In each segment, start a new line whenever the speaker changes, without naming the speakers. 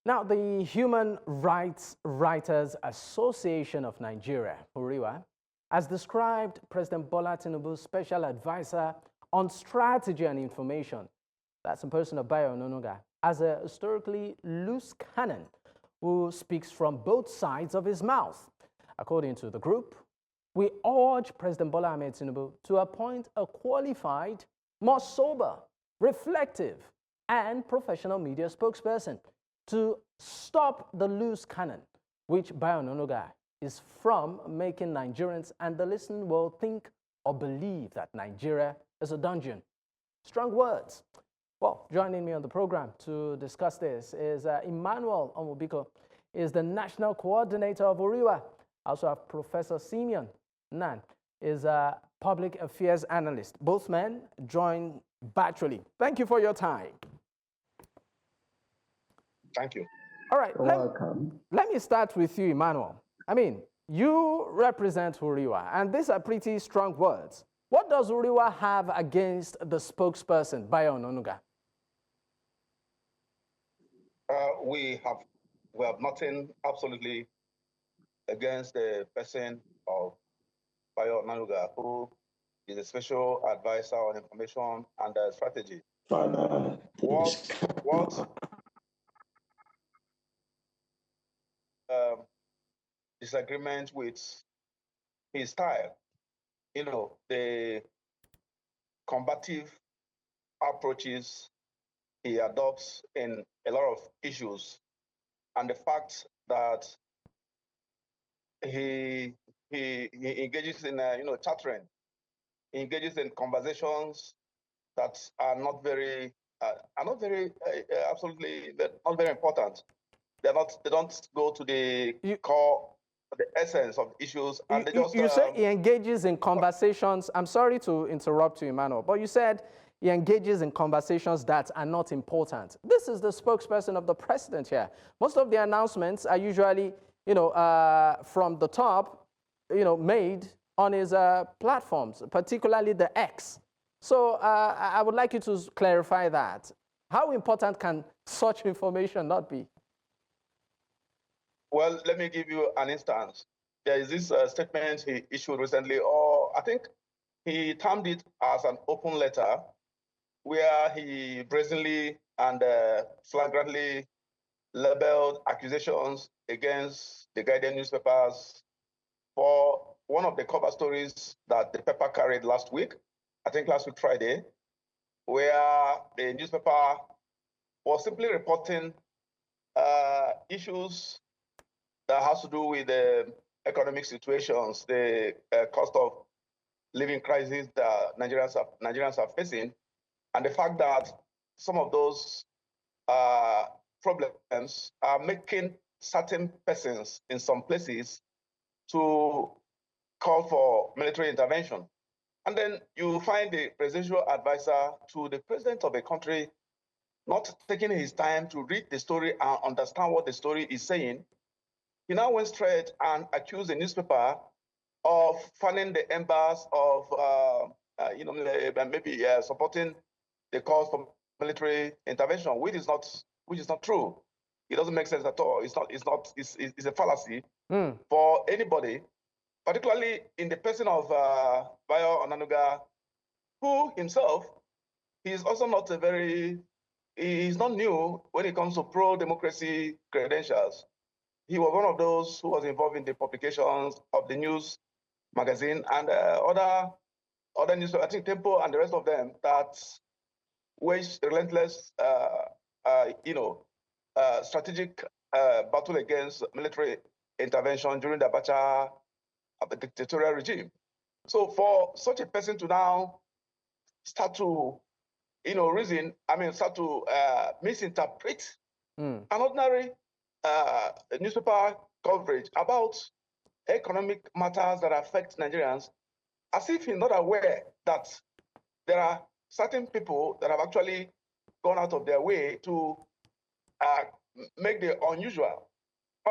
Now, the Human Rights Writers Association of Nigeria, HURIWA, has described President Bola Tinubu's special advisor on strategy and information, that's in person of Bayo Onanuga, as a historically loose cannon who speaks from both sides of his mouth. According to the group, we urge President Bola Tinubu to appoint a qualified, more sober, reflective, and professional media spokesperson to stop the loose cannon, which Bayo Onanuga is from making Nigerians and the listening world think or believe that Nigeria is a dungeon. Strong words. Well, joining me on the program to discuss this is Emmanuel Omobiko, is the National Coordinator of HURIWA. Also have Professor Simeon Nan, is a Public Affairs Analyst. Both men join virtually. Thank you for your time.
Thank you.
All right.
Welcome.
Let me start with you, Emmanuel. I mean, you represent HURIWA, and these are pretty strong words. What does HURIWA have against the spokesperson, Bayo Onanuga?
We have nothing absolutely against the person of Bayo Onanuga, who is a special advisor on information and strategy. What disagreement with his style, the combative approaches he adopts in a lot of issues, and the fact that he engages in chattering, he engages in conversations that are not very absolutely not very important. They don't go to the core, the essence of issues, and they just.
You say he engages in conversations. I'm sorry to interrupt you, Emmanuel, but you said he engages in conversations that are not important. This is the spokesperson of the president here. Most of the announcements are usually, from the top, made on his platforms, particularly the X. So I would like you to clarify that. How important can such information not be?
Well, let me give you an instance. There is this statement he issued recently, or I think he termed it as an open letter, where he brazenly and flagrantly labeled accusations against the Guardian newspapers for one of the cover stories that the paper carried last week, I think last week Friday, where the newspaper was simply reporting issues that has to do with the economic situations, the cost of living crisis that Nigerians are facing, and the fact that some of those problems are making certain persons in some places to call for military intervention. And then you find the presidential advisor to the president of a country not taking his time to read the story and understand what the story is saying. He now went straight and accused the newspaper of fanning the embers of, maybe supporting the cause for military intervention, which is not true. It doesn't make sense at all. It's a fallacy for anybody, particularly in the person of Bayo Onanuga, who himself is also not he's not new when it comes to pro-democracy credentials. He was one of those who was involved in the publications of the news magazine and other news, I think Tempo and the rest of them, that waged relentless, strategic battle against military intervention during the Abacha dictatorial regime. So for such a person to now start to, start to misinterpret an ordinary newspaper coverage about economic matters that affect Nigerians, as if he's not aware that there are certain people that have actually gone out of their way to make the unusual,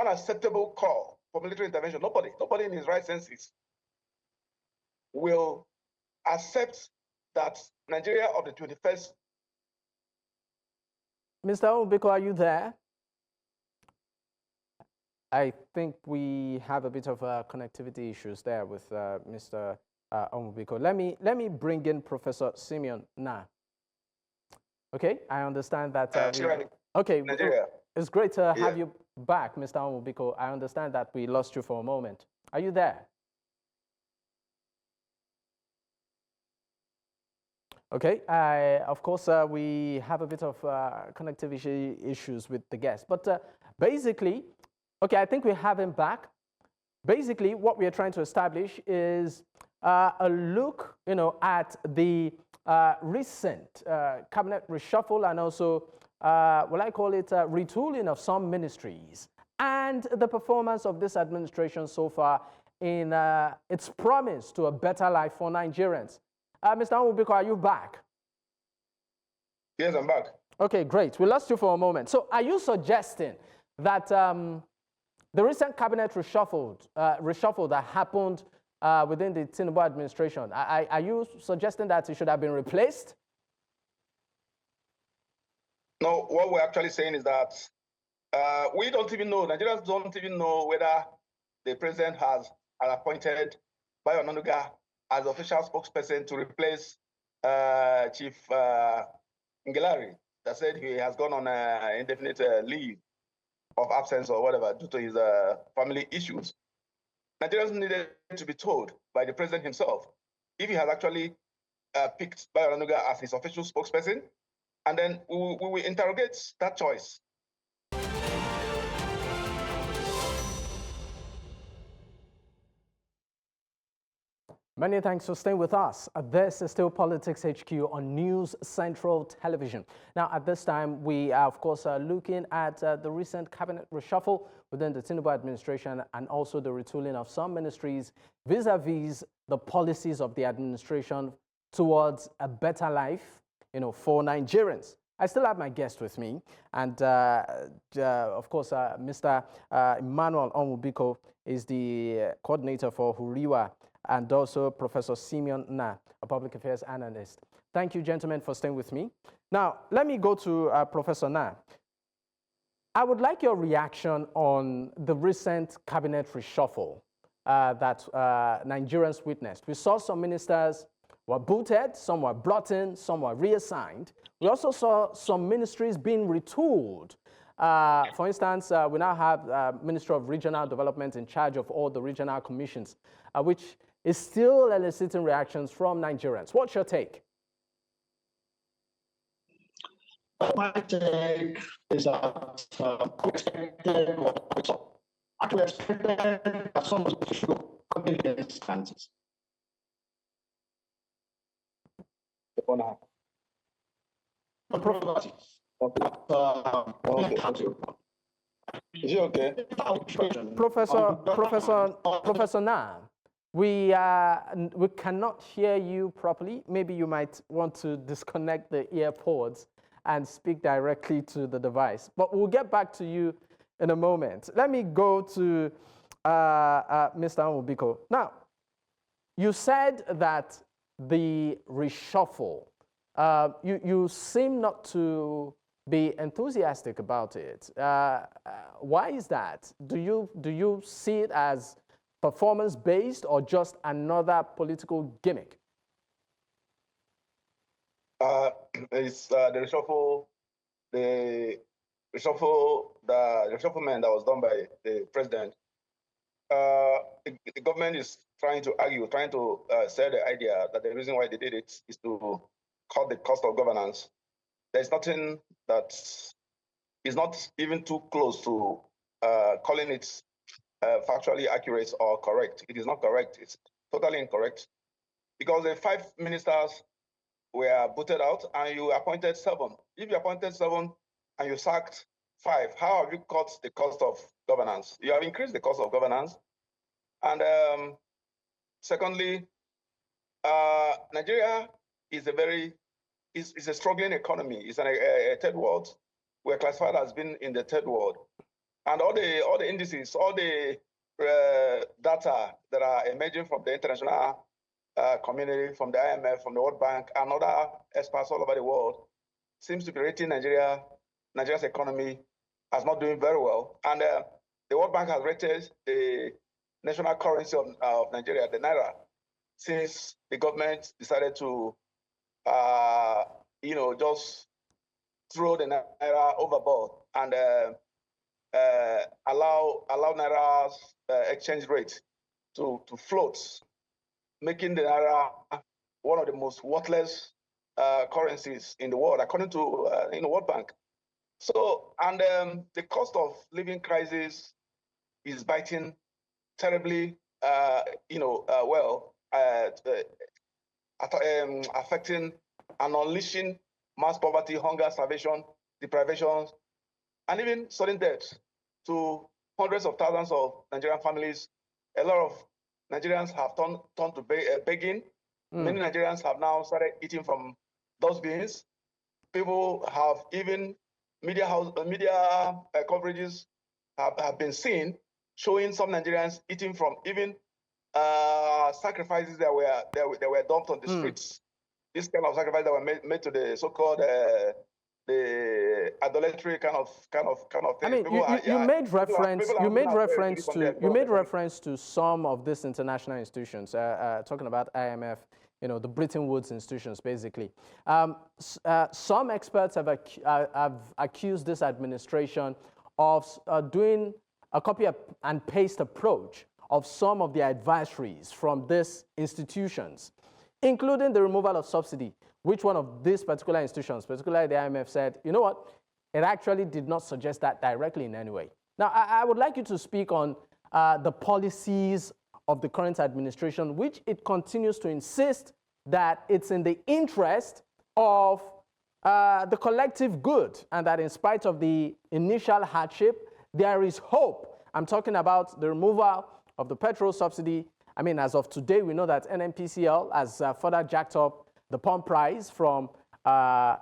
unacceptable call for military intervention. Nobody in his right senses will accept that Nigeria of the 21st.
Mr. Obiko, are you there? I think we have a bit of connectivity issues there with Mr. Onwubiko. Let me bring in Professor Simeon now. Okay, I understand that. Okay,
Nigeria.
It's great to have you back, Mr. Onwubiko. I understand that we lost you for a moment. Are you there? Okay, of course, we have a bit of connectivity issues with the guest, but basically, okay, I think we have him back. Basically, what we are trying to establish is a look, at the recent cabinet reshuffle and also, what I call it, retooling of some ministries and the performance of this administration so far in its promise to a better life for Nigerians. Mr. Onwubiko, are you back?
Yes, I'm back.
Okay, great. We lost you for a moment. So are you suggesting that the recent cabinet reshuffle that happened within the Tinubu administration, are you suggesting that it should have been replaced?
No, what we're actually saying is that we don't even know, Nigerians don't even know whether the president has appointed Bayo Onanuga as official spokesperson to replace Chief Ngelari, that said he has gone on indefinite leave of absence or whatever due to his family issues. Nigerians needed to be told by the president himself if he has actually picked Bayo Onanuga as his official spokesperson, and then we will interrogate that choice.
Many thanks for staying with us. This is still Politics HQ on News Central Television. Now, at this time, we are, of course, looking at the recent cabinet reshuffle within the Tinubu administration and also the retooling of some ministries vis-a-vis the policies of the administration towards a better life, for Nigerians. I still have my guest with me, and of course, Mr. Emmanuel Onwubiko is the coordinator for HURIWA, and also Professor Simeon Na, a public affairs analyst. Thank you, gentlemen, for staying with me. Now, let me go to Professor Na. I would like your reaction on the recent cabinet reshuffle that Nigerians witnessed. We saw some ministers were booted, some were brought in, some were reassigned. We also saw some ministries being retooled. For instance, we now have Ministry of Regional Development in charge of all the regional commissions, which is still eliciting reactions from Nigerians. What's your take?
My take is that we expected that some of the should come in instances.
Is it okay?
Professor Na, we cannot hear you properly. Maybe you might want to disconnect the earpods and speak directly to the device. But we'll get back to you in a moment. Let me go to Mr. Onwubiko. Now, you said that the reshuffle, you seem not to be enthusiastic about it. Why is that? Do you see it as performance-based or just another political gimmick?
It's the reshufflement that was done by the president. The government is trying to sell the idea that the reason why they did it is to cut the cost of governance. There's nothing that is not even too close to calling it factually accurate or correct. It is not correct. It's totally incorrect, because the 5 ministers were booted out and you appointed 7. If you appointed 7 and you sacked 5, how have you cut the cost of governance? You have increased the cost of governance. And secondly, Nigeria is a struggling economy. It's a third world. We're classified as being in the third world. And all the indices, all the data that are emerging from the international community, from the IMF, from the World Bank, and other experts all over the world, seems to be rating Nigeria's economy as not doing very well. And the World Bank has rated the national currency of Nigeria, the naira, since the government decided to, just throw the naira overboard and allow naira's exchange rate to float, making the naira one of the most worthless currencies in the world, according to the World Bank. So, and the cost of living crisis is biting terribly, affecting and unleashing mass poverty, hunger, starvation, deprivations, and even sudden death to hundreds of thousands of Nigerian families. A lot of Nigerians have turned to begging. Many Nigerians have now started eating from dustbins. People have even media coverages have been seen showing some Nigerians eating from even sacrifices that were dumped on the streets. This kind of sacrifice that were made to the so-called the idolatry kind of thing.
I mean, you made reference to some of these international institutions, talking about IMF, the Bretton Woods institutions, basically. Some experts have accused this administration of doing a copy and paste approach of some of the advisories from these institutions, including the removal of subsidy, which one of these particular institutions, particularly the IMF, said, you know what, it actually did not suggest that directly in any way. Now, I would like you to speak on the policies of the current administration, which it continues to insist that it's in the interest of the collective good, and that in spite of the initial hardship, there is hope. I'm talking about the removal of the petrol subsidy. I mean, as of today, we know that NNPCL has further jacked up the pump price from a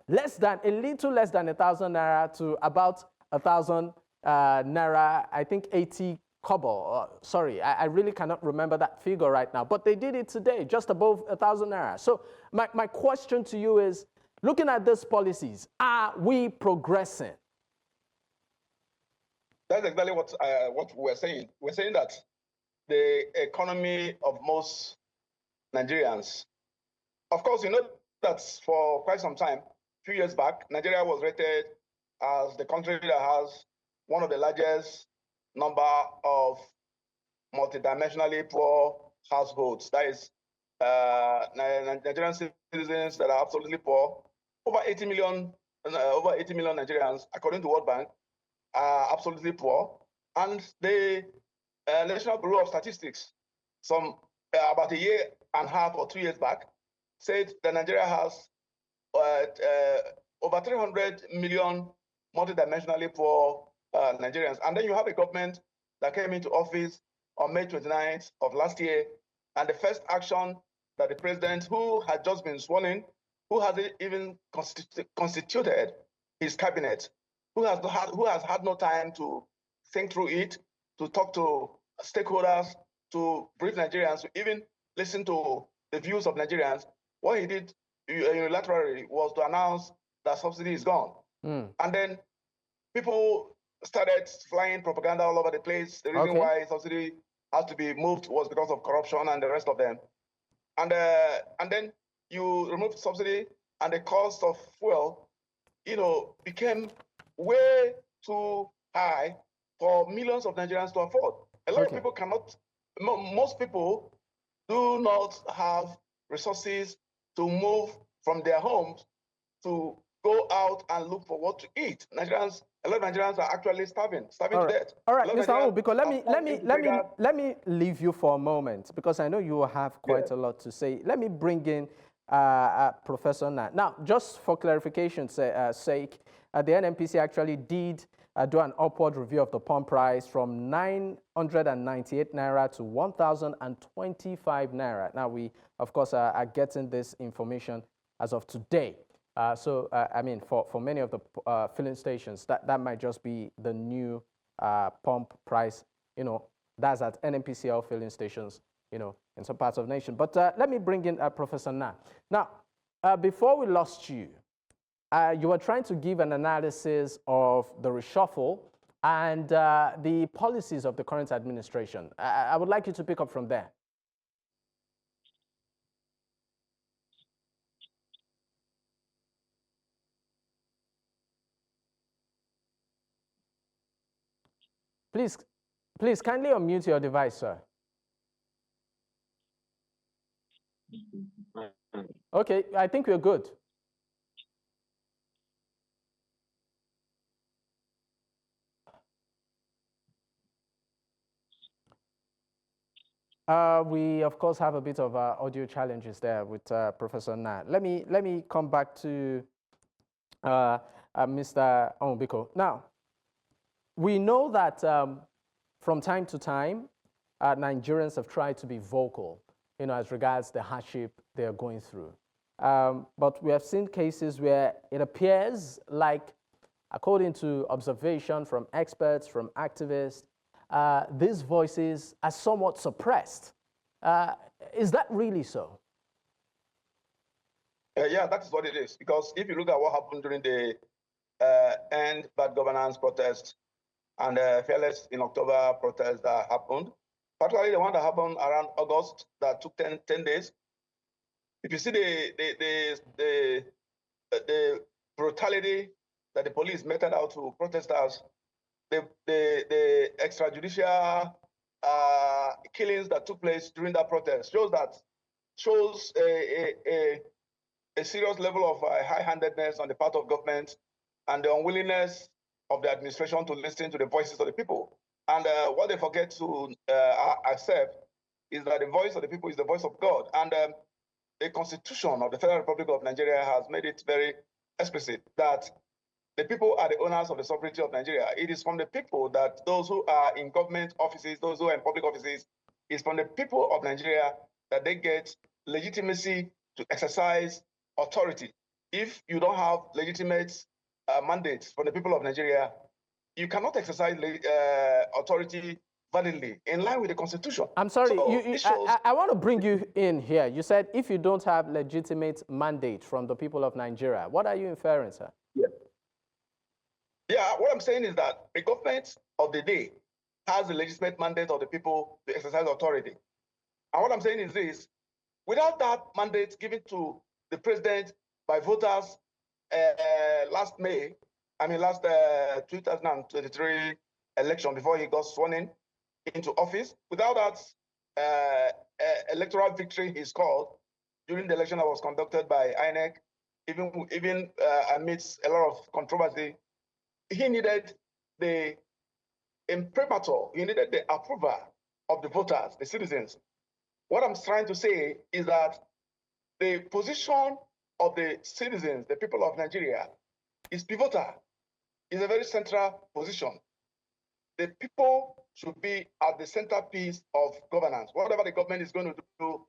little less than 1,000 naira to about 1,000 naira, I think 80 kobo. Sorry, I really cannot remember that figure right now, but they did it today, just above 1,000 naira. So my question to you is, looking at these policies, are we progressing?
That's exactly what we're saying. We're saying that the economy of most Nigerians, of course, you know that for quite some time, a few years back, Nigeria was rated as the country that has one of the largest number of multidimensionally poor households. That is, Nigerian citizens that are absolutely poor. Over 80 million Nigerians, according to World Bank, are absolutely poor. And the National Bureau of Statistics, about a year and a half or 2 years back, said that Nigeria has over 300 million multidimensionally poor Nigerians. And then you have a government that came into office on May 29th of last year, and the first action that the president, who had just been sworn in, who hasn't even constituted his cabinet, who has had no time to think through it, to talk to stakeholders, to brief Nigerians, to even listen to the views of Nigerians, what he did unilaterally was to announce that subsidy is gone. And then people started flying propaganda all over the place. The reason why subsidy has to be moved was because of corruption and the rest of them. And then you remove subsidy, and the cost of fuel, became way too high for millions of Nigerians to afford. A lot of people cannot. Most people do not have resources to move from their homes to go out and look for what to eat. A lot of Nigerians are actually starving to death.
All right, Mr. Amu, because let me leave you for a moment, because I know you have quite a lot to say. Let me bring in Professor Nat. Now, just for clarification's sake, the NNPC actually did do an upward review of the pump price from 998 naira to 1,025 naira. Now, we, of course, are getting this information as of today. I mean, for many of the filling stations, that might just be the new pump price. That's at NNPCL filling stations, in some parts of the nation. But let me bring in Professor Na. Now, before we lost you, you were trying to give an analysis of the reshuffle and the policies of the current administration. I would like you to pick up from there. Please kindly unmute your device, sir. Okay, I think we're good. We of course have a bit of audio challenges there with Professor Na. Let me come back to Mr. Onbiko. Now, we know that from time to time, Nigerians have tried to be vocal, as regards the hardship they are going through. But we have seen cases where it appears like, according to observation from experts, from activists, these voices are somewhat suppressed. Is that really so?
Yeah, that is what it is. Because if you look at what happened during the end bad governance protest and fearless in October protest that happened, particularly the one that happened around August that took 10 days, if you see the brutality that the police meted out to protesters, the extrajudicial killings that took place during that protest shows a serious level of high-handedness on the part of government and the unwillingness of the administration to listen to the voices of the people. And what they forget to accept is that the voice of the people is the voice of God. And the Constitution of the Federal Republic of Nigeria has made it very explicit that the people are the owners of the sovereignty of Nigeria. It is from the people that those who are in government offices, those who are in public offices, it's from the people of Nigeria that they get legitimacy to exercise authority. If you don't have legitimate mandates from the people of Nigeria, you cannot exercise authority validly in line with the Constitution.
I'm sorry, so I want to bring you in here. You said if you don't have legitimate mandate from the people of Nigeria, what are you inferring, sir?
Yeah, what I'm saying is that the government of the day has the legitimate mandate of the people to exercise authority. And what I'm saying is this: without that mandate given to the president by voters last 2023 election, before he got sworn in into office, without that electoral victory he scored during the election that was conducted by INEC, even amidst a lot of controversy, he needed the imprimatur, he needed the approval of the voters, the citizens. What I'm trying to say is that the position of the citizens, the people of Nigeria, is pivotal, is a very central position. The people should be at the centerpiece of governance. Whatever the government is going to do,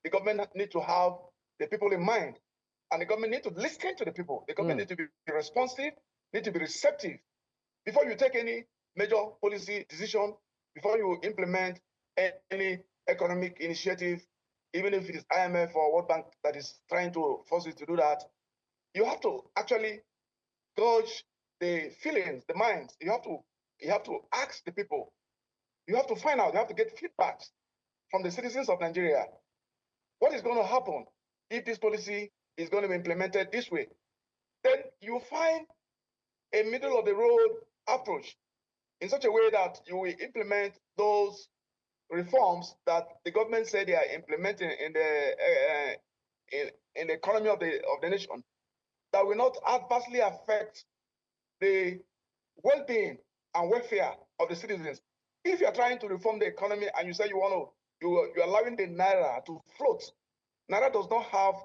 the government needs to have the people in mind. And the government needs to listen to the people. The government needs to be responsive, need to be receptive. Before you take any major policy decision, before you implement any economic initiative, even if it is IMF or World Bank that is trying to force you to do that, you have to actually gauge the feelings, the minds. You have to ask the people. You have to find out, you have to get feedback from the citizens of Nigeria. What is going to happen if this policy is going to be implemented this way? Then you find a middle of the road approach in such a way that you will implement those reforms that the government said they are implementing in the economy of the nation, that will not adversely affect the well-being and welfare of the citizens. If you are trying to reform the economy and you say you're allowing the naira to float, naira does not have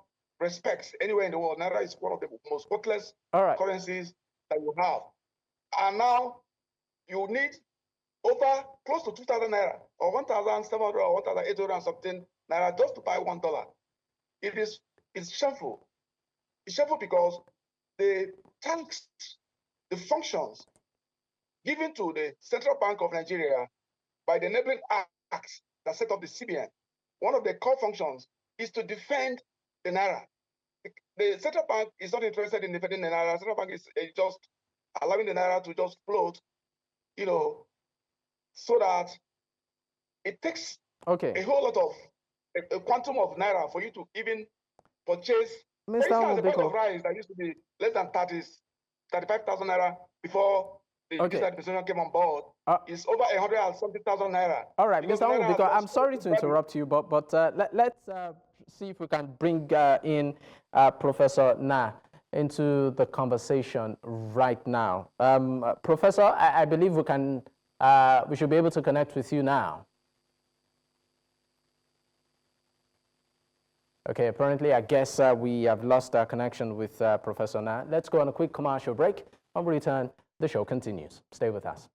respect anywhere in the world. Naira is one of the most worthless currencies that you have. And now you need over close to 2,000 naira or 1,700 or 1,800 and something naira just to buy $1. It's shameful. It's shameful because the tax, the functions given to the Central Bank of Nigeria by the enabling acts that set up the CBN, one of the core functions is to defend the naira. The Central Bank is not interested in defending the naira. The Central Bank is just allowing the naira to just float so that it takes a whole lot of a quantum of naira for you to even purchase. For instance, a bag of rice that used to be less than 35,000 naira before the this administration came on board is over 170,000 naira.
All right, Mr. Onwubiko, I'm sorry to interrupt you, but let's see if we can bring in Professor Na into the conversation right now. Professor, I believe we should be able to connect with you now. Okay, apparently, I guess we have lost our connection with Professor Na. Let's go on a quick commercial break. When we return, the show continues. Stay with us.